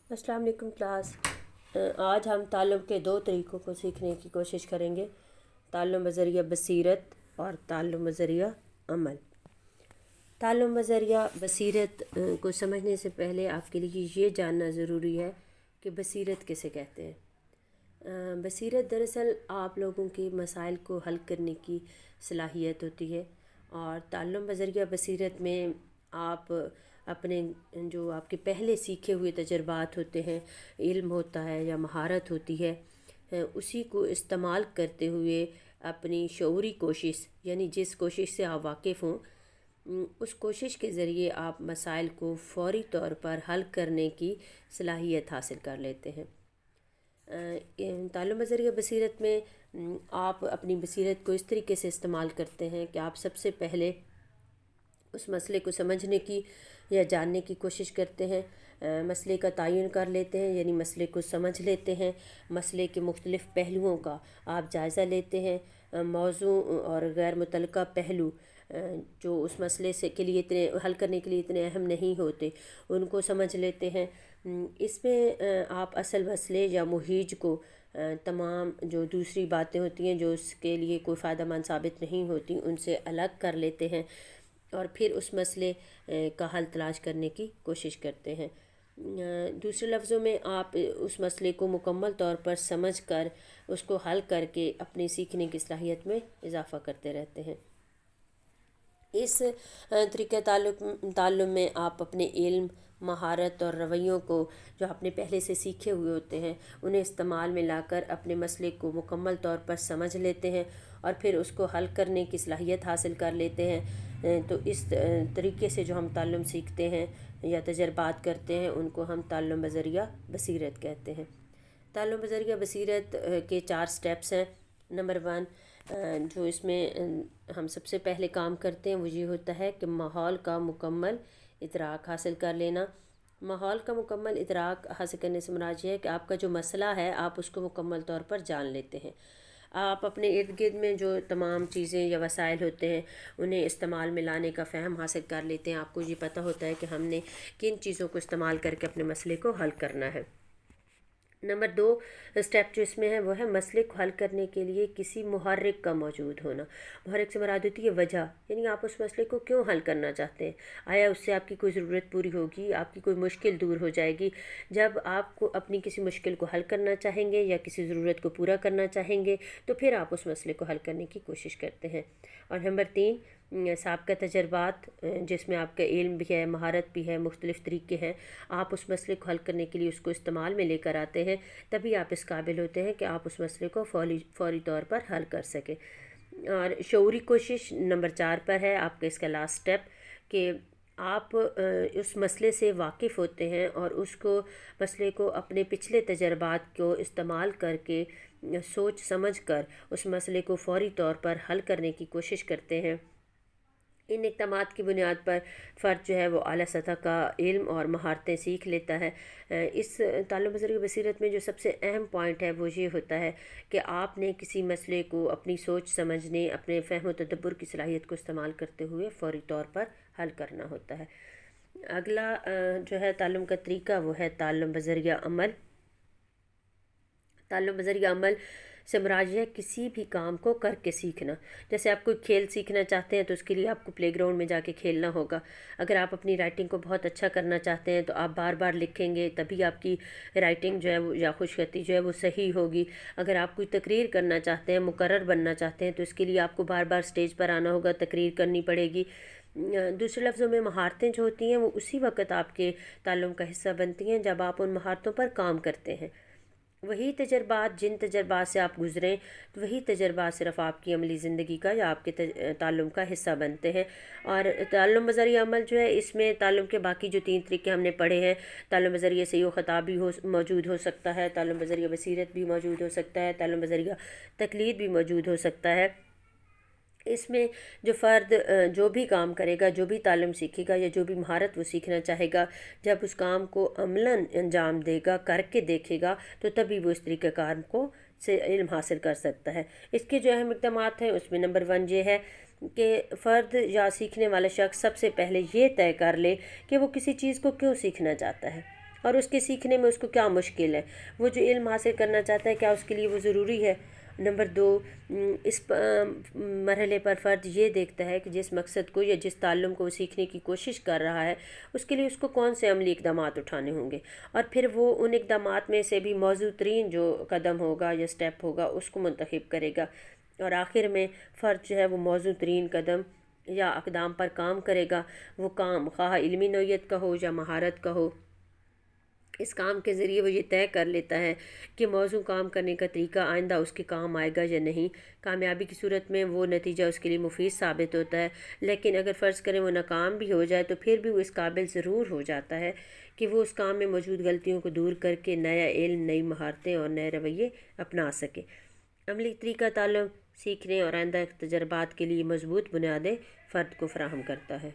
अस्सलाम वालेकुम क्लास। आज हम ताल्लुम के दो तरीक़ों को सीखने की कोशिश करेंगे, ताल्लुम बज़रिया बसीरत और ताल्लुम बज़रिया अमल। ताल्लुम बज़रिया बसीरत को समझने से पहले आपके लिए ये जानना ज़रूरी है कि बसीरत किसे कहते हैं। बसीरत दरअसल आप लोगों के मसाइल को हल करने की सलाहियत होती है, और ताल्लुम बज़रिया बसीरत में आप अपने जो आपके पहले सीखे हुए तजर्बात होते हैं, इल्म होता है या महारत होती है, उसी को इस्तेमाल करते हुए अपनी शऊरी कोशिश, यानी जिस कोशिश से आप वाकिफ़ हों, उस कोशिश के ज़रिए आप मसाइल को फ़ौरी तौर पर हल करने की सलाहियत हासिल कर लेते हैं। ताल्लुम बज़रिया बसीरत में आप अपनी बसीरत को इस तरीके से इस्तेमाल करते हैं कि आप सबसे पहले उस मसले को समझने की या जानने की कोशिश करते हैं, मसले का तयन कर लेते हैं, यानी मसले को समझ लेते हैं, मसले के मुख्तलिफ़ पहलुओं का आप जायज़ा लेते हैं, मौजू और गैर मुतल्लका पहलू जो उस मसले से के लिए इतने हल करने के लिए इतने अहम नहीं होते, उनको समझ लेते हैं। इसमें आप असल मसले या मुहीज को तमाम जो दूसरी बातें होती हैं जो उसके लिए कोई फ़ायदा मंद साबित नहीं होती, उनसे अलग कर लेते हैं और फिर उस मसले का हल तलाश करने की कोशिश करते हैं। दूसरे लफ्ज़ों में आप उस मसले को मुकम्मल तौर पर समझ कर उसको हल करके अपनी सीखने की सलाहियत में इजाफ़ा करते रहते हैं। इस तरीक़े ताल्लुम में आप अपने इल्म, महारत और रवैयों को जो आपने पहले से सीखे हुए होते हैं, उन्हें इस्तेमाल में लाकर अपने मसले को मुकम्मल तौर पर समझ लेते हैं और फिर उसको हल करने की सलाहियत हासिल कर लेते हैं। तो इस तरीके से जो हम ताल्लुम सीखते हैं या तजर्बात करते हैं, उनको हम ताल्लुम बज़रिया बसीरत कहते हैं। ताल्लुम बज़रिया बसीरत के 4 स्टेप्स हैं। नंबर 1, जो इसमें हम सबसे पहले काम करते हैं वो ये होता है कि माहौल का मुकम्मल इदराक हासिल कर लेना। माहौल का मुकम्मल इदराक हासिल करने से मुराद ये है कि आपका जो मसला है आप उसको मुकम्मल तौर पर जान लेते हैं। आप अपने इर्द गिर्द में जो तमाम चीज़ें या वसाइल होते हैं उन्हें इस्तेमाल में लाने का फ़हम हासिल कर लेते हैं। आपको ये पता होता है कि हमने किन चीज़ों को इस्तेमाल करके अपने मसले को हल करना है। नंबर 2 स्टेप जो इसमें है वो है मसले को हल करने के लिए किसी मुहर्रिक का मौजूद होना। मुहर्रिक से मुराद होती है वजह, यानी आप उस मसले को क्यों हल करना चाहते हैं। आया उससे आपकी कोई ज़रूरत पूरी होगी, आपकी कोई मुश्किल दूर हो जाएगी। जब आपको अपनी किसी मुश्किल को हल करना चाहेंगे या किसी ज़रूरत को पूरा करना चाहेंगे तो फिर आप उस मसले को हल करने की कोशिश करते हैं। और नंबर 3 साबिक़ा तजर्बात, जिसमें आपका इल्म भी है, महारत भी है, मुख्तलिफ़ तरीक़े हैं, आप उस मसले को हल करने के लिए उसको इस्तेमाल में लेकर आते हैं, तभी आप इस काबिल होते हैं कि आप उस मसले को फ़ौरी तौर पर हल कर सकें। और शऊरी कोशिश नंबर 4 पर है आपका इसका लास्ट स्टेप, कि आप उस मसले से वाकिफ़ होते हैं और उसको मसले को अपने पिछले तजर्बात को इस्तेमाल करके सोच समझ कर उस मसले को फ़ौरी तौर पर हल करने की कोशिश करते हैं। इन इक़दामात की बुनियाद पर फ़र्द जो है वो आला सतह का इल्म और महारतें सीख लेता है। इस ताल्लुम बज़रिया बसीरत में जो सबसे अहम पॉइंट है वो ये होता है कि आपने किसी मसले को अपनी सोच समझने, अपने फ़हम व तदब्बुर की सलाहियत को इस्तेमाल करते हुए फ़ौरी तौर पर हल करना होता है। अगला जो है ताल्लुम का तरीक़ा वो है ताल्लुम बज़रिया अमल। ताल्लुम बज़रिया अमल से मुराद है किसी भी काम को करके सीखना। जैसे आप कोई खेल सीखना चाहते हैं तो उसके लिए आपको प्लेग्राउंड में जाके खेलना होगा। अगर आप अपनी राइटिंग को बहुत अच्छा करना चाहते हैं तो आप बार बार लिखेंगे, तभी आपकी राइटिंग जो है वो या खुशखती जो है वो सही होगी। अगर आप कोई तकरीर करना चाहते हैं, मुकर्रर बनना चाहते हैं, तो इसके लिए आपको बार बार स्टेज पर आना होगा, तकरीर करनी पड़ेगी। दूसरे लफ्ज़ों में महारतें जो होती हैं वो उसी वक्त आपके ताल्लुम का हिस्सा बनती हैं जब आप उन महारतों पर काम करते हैं। वही तजर्बात, जिन तजर्बात से आप गुज़रें, तो वही तजर्बात सिर्फ़ आपकी अमली ज़िंदगी का या आपके ताल्लुम का हिस्सा बनते हैं। और ताल्लुम बज़रिया अमल जो है, इसमें ताल्लुम के बाकी जो 3 तरीके हमने पढ़े हैं, ताल्लुम बज़रिया सही व ख़ता भी मौजूद हो सकता है, ताल्लुम बज़रिया बसीरत भी मौजूद हो सकता है, ताल्लुम बज़रिया तक़लीद भी मौजूद हो सकता है। इसमें जो फ़र्द जो भी काम करेगा, जो भी तालीम सीखेगा या जो भी महारत वो सीखना चाहेगा, जब उस काम को अमलन अंजाम देगा, करके देखेगा, तो तभी वो इस तरीक़े कार को से इल्म हासिल कर सकता है। इसके जो अहम इक़दामात हैं उसमें नंबर 1 ये है कि फ़र्द या सीखने वाला शख्स सबसे पहले ये तय कर ले कि वो किसी चीज़ को क्यों सीखना चाहता है। اور اس کے سیکھنے میں اس کو کیا مشکل ہے، وہ جو علم حاصل کرنا چاہتا ہے کیا اس کے لیے وہ ضروری ہے۔ نمبر 2، اس مرحلے پر فرد یہ دیکھتا ہے کہ جس مقصد کو یا جس تعلم کو وہ سیکھنے کی کوشش کر رہا ہے اس کے لیے اس کو کون سے عملی اقدامات اٹھانے ہوں گے، اور پھر وہ ان اقدامات میں سے بھی موزوں ترین جو قدم ہوگا یا سٹیپ ہوگا اس کو منتخب کرے گا، اور آخر میں فرد جو ہے وہ موزوں ترین قدم یا اقدام پر کام کرے گا۔ وہ کام خواہ علمی نوعیت کا ہو یا مہارت کا ہو، اس کام کے ذریعے وہ یہ طے کر لیتا ہے کہ موزوں کام کرنے کا طریقہ آئندہ اس کے کام آئے گا یا نہیں۔ کامیابی کی صورت میں وہ نتیجہ اس کے لیے مفید ثابت ہوتا ہے، لیکن اگر فرض کریں وہ ناکام بھی ہو جائے تو پھر بھی وہ اس قابل ضرور ہو جاتا ہے کہ وہ اس کام میں موجود غلطیوں کو دور کر کے نیا علم، نئی مہارتیں اور نئے رویے اپنا سکے۔ عملی طریقہ تعلم سیکھنے اور آئندہ تجربات کے لیے مضبوط بنیادیں فرد کو فراہم کرتا ہے۔